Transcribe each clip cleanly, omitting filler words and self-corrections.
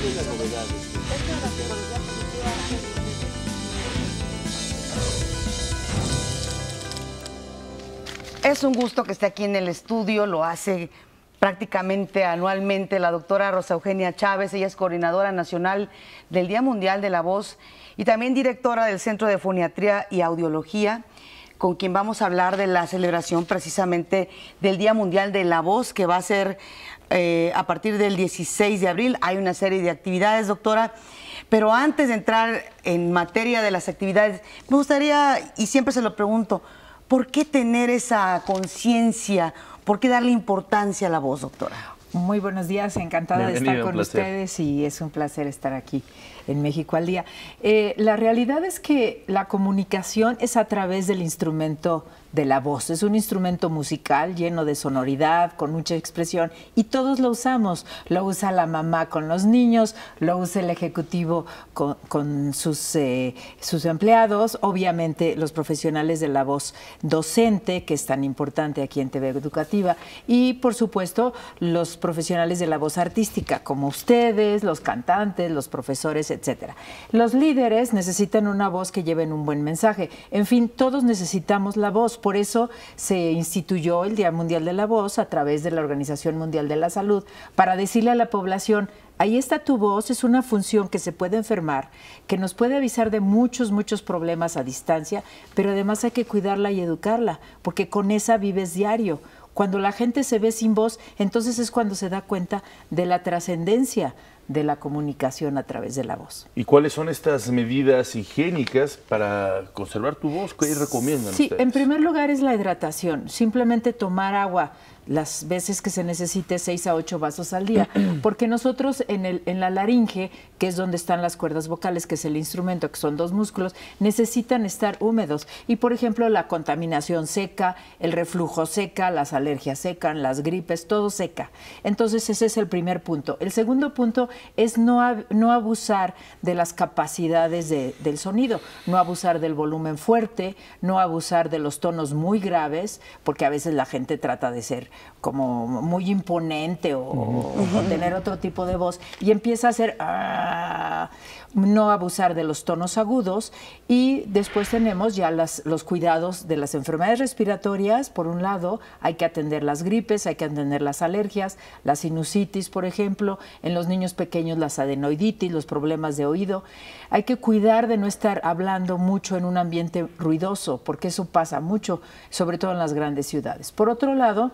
¿Cuáles las novedades? Dentro de la psicología positiva, es un gusto que esté aquí en el estudio, lo hace prácticamente anualmente la doctora Rosa Eugenia Chávez. Ella es coordinadora nacional del Día Mundial de la Voz y también directora del Centro de Foniatría y Audiología, con quien vamos a hablar de la celebración precisamente del Día Mundial de la Voz, que va a ser a partir del 16 de abril. Hay una serie de actividades, doctora. Pero antes de entrar en materia de las actividades, me gustaría, y siempre se lo pregunto, ¿por qué tener esa conciencia? ¿Por qué darle importancia a la voz, doctora? Muy buenos días, encantada de estar con ustedes y es un placer estar aquí en México al Día. La realidad es que la comunicación es a través del instrumento de la voz. Es un instrumento musical lleno de sonoridad, con mucha expresión, y todos lo usamos. Lo usa la mamá con los niños, lo usa el ejecutivo con sus empleados, obviamente los profesionales de la voz docente, que es tan importante aquí en TV Educativa, y por supuesto los profesionales de la voz artística, como ustedes, los cantantes, los profesores, etcétera. Los líderes necesitan una voz que lleven un buen mensaje. En fin, todos necesitamos la voz. Por eso se instituyó el Día Mundial de la Voz a través de la Organización Mundial de la Salud, para decirle a la población: ahí está tu voz, es una función que se puede enfermar, que nos puede avisar de muchos problemas a distancia, pero además hay que cuidarla y educarla, porque con esa vives diario. Cuando la gente se ve sin voz, entonces es cuando se da cuenta de la trascendencia de la comunicación a través de la voz. ¿Y cuáles son estas medidas higiénicas para conservar tu voz? ¿Qué recomiendan ustedes? En primer lugar es la hidratación, simplemente tomar agua las veces que se necesite, 6 a 8 vasos al día, porque nosotros en la laringe, que es donde están las cuerdas vocales, que es el instrumento, que son 2 músculos, necesitan estar húmedos. Y por ejemplo, la contaminación seca, el reflujo seca, las alergias secan, las gripes, todo seca. Entonces ese es el primer punto. El segundo punto es no abusar de las capacidades del sonido, no abusar del volumen fuerte, no abusar de los tonos muy graves, porque a veces la gente trata de ser como muy imponente o tener otro tipo de voz y empieza a hacer no abusar de los tonos agudos. Y después tenemos ya los cuidados de las enfermedades respiratorias. Por un lado, hay que atender las gripes, hay que atender las alergias, la sinusitis, por ejemplo, en los niños pequeños las adenoiditis, los problemas de oído. Hay que cuidar de no estar hablando mucho en un ambiente ruidoso, porque eso pasa mucho, sobre todo en las grandes ciudades. Por otro lado,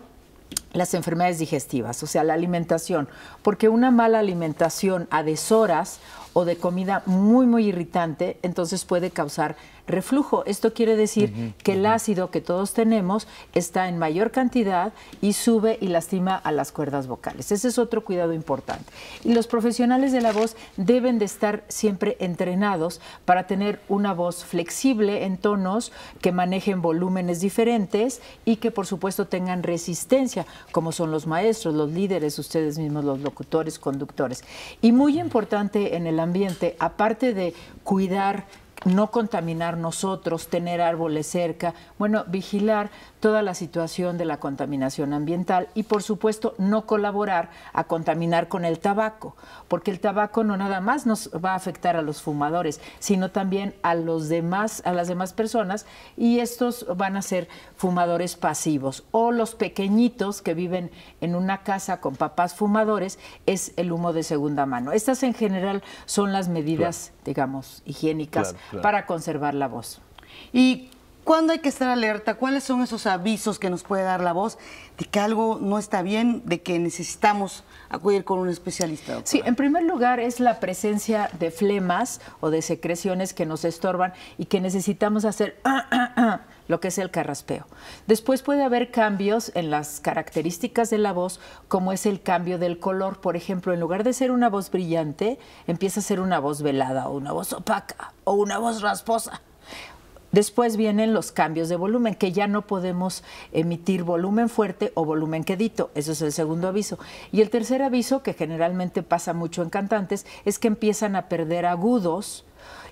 las enfermedades digestivas, o sea, la alimentación, porque una mala alimentación a deshoras o de comida muy irritante, entonces puede causar reflujo. Esto quiere decir que el ácido que todos tenemos está en mayor cantidad y sube y lastima a las cuerdas vocales. Ese es otro cuidado importante. Y los profesionales de la voz deben de estar siempre entrenados para tener una voz flexible en tonos que manejen volúmenes diferentes y que por supuesto tengan resistencia, como son los maestros, los líderes, ustedes mismos, los locutores, conductores. Y muy importante en el ambiente, aparte de cuidar, no contaminar nosotros, tener árboles cerca, bueno, vigilar toda la situación de la contaminación ambiental y, por supuesto, no colaborar a contaminar con el tabaco, porque el tabaco no nada más nos va a afectar a los fumadores, sino también a las demás personas, y estos van a ser fumadores pasivos. O los pequeñitos que viven en una casa con papás fumadores, es el humo de segunda mano. Estas en general son las medidas, digamos, higiénicas para conservar la voz. ¿Y cuándo hay que estar alerta? ¿Cuáles son esos avisos que nos puede dar la voz de que algo no está bien, de que necesitamos acudir con un especialista, doctora? Sí, en primer lugar es la presencia de flemas o de secreciones que nos estorban y que necesitamos hacer lo que es el carraspeo. Después puede haber cambios en las características de la voz, como es el cambio del color. Por ejemplo, en lugar de ser una voz brillante, empieza a ser una voz velada o una voz opaca o una voz rasposa. Después vienen los cambios de volumen, que ya no podemos emitir volumen fuerte o volumen quedito. Eso es el segundo aviso. Y el tercer aviso, que generalmente pasa mucho en cantantes, es que empiezan a perder agudos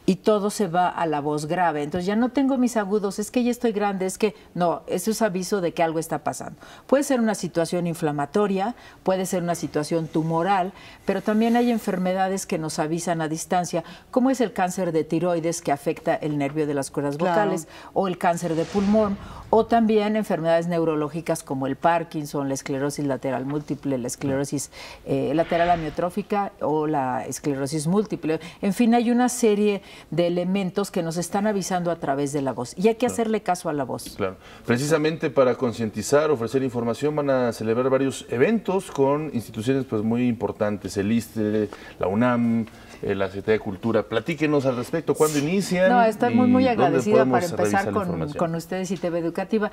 y todo se va a la voz grave. Entonces ya no tengo mis agudos, es que ya estoy grande, es que no, eso es aviso de que algo está pasando. Puede ser una situación inflamatoria, puede ser una situación tumoral, pero también hay enfermedades que nos avisan a distancia, como es el cáncer de tiroides que afecta el nervio de las cuerdas vocales, o el cáncer de pulmón, o también enfermedades neurológicas como el Parkinson, la esclerosis lateral múltiple, la esclerosis lateral amiotrófica o la esclerosis múltiple. En fin, hay una serie de elementos que nos están avisando a través de la voz y hay que hacerle caso a la voz. Claro. Precisamente para concientizar, ofrecer información, van a celebrar varios eventos con instituciones pues muy importantes, el ISSSTE, la UNAM, la Secretaría de Cultura. Platíquenos al respecto, ¿cuándo inician? No, estoy muy agradecida para empezar con ustedes y TV Educativa.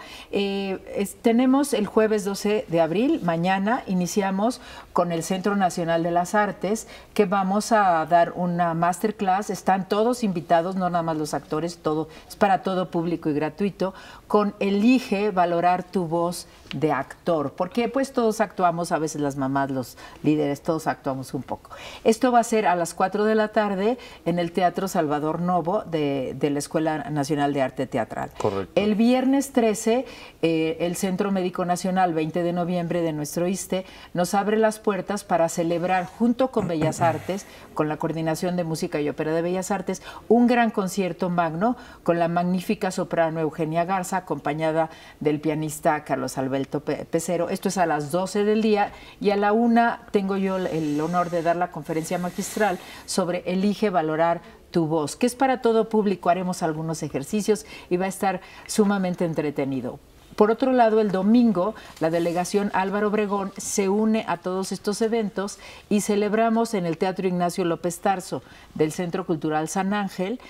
Tenemos el jueves 12 de abril, mañana iniciamos con el Centro Nacional de las Artes, que vamos a dar una masterclass. Están todos invitados, no nada más los actores, todo es para todo público y gratuito, con Elige valorar tu voz de actor, porque pues todos actuamos, a veces las mamás, los líderes, todos actuamos un poco. Esto va a ser a las 4 de la tarde en el Teatro Salvador Novo de la Escuela Nacional de Arte Teatral. Correcto. El viernes 13, el Centro Médico Nacional, 20 de noviembre de nuestro ISSSTE, nos abre las puertas para celebrar junto con Bellas Artes, con la Coordinación de Música y Ópera de Bellas Artes, un gran concierto magno con la magnífica soprano Eugenia Garza, acompañada del pianista Carlos Alberto Pecero. Esto es a las 12 del día y a la 1 tengo yo el honor de dar la conferencia magistral sobre Elige valorar tu voz, que es para todo público. Haremos algunos ejercicios y va a estar sumamente entretenido. Por otro lado, el domingo, la delegación Álvaro Obregón se une a todos estos eventos y celebramos en el Teatro Ignacio López Tarso del Centro Cultural San Ángel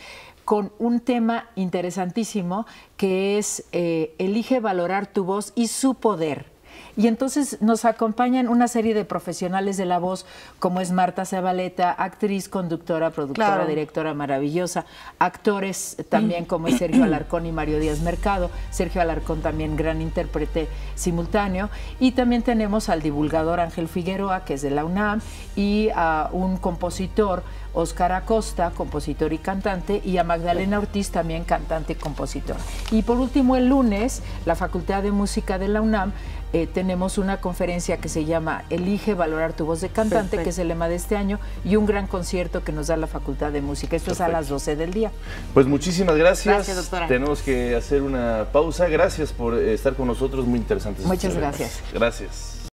con un tema interesantísimo que es Elige valorar tu voz y su poder. Y entonces nos acompañan una serie de profesionales de la voz, como es Marta Zabaleta, actriz, conductora, productora, directora maravillosa, actores también como es Sergio Alarcón y Mario Díaz Mercado. Sergio Alarcón también gran intérprete simultáneo. Y también tenemos al divulgador Ángel Figueroa, que es de la UNAM, y a un compositor, Óscar Acosta, compositor y cantante, y a Magdalena Ortiz, también cantante y compositor. Y por último, el lunes, la Facultad de Música de la UNAM, tenemos una conferencia que se llama Elige valorar tu voz de cantante, que es el lema de este año, y un gran concierto que nos da la Facultad de Música. Esto es a las 12 del día. Pues muchísimas gracias. Gracias, doctora. Tenemos que hacer una pausa. Gracias por estar con nosotros, muy interesantes. Muchas gracias. Gracias.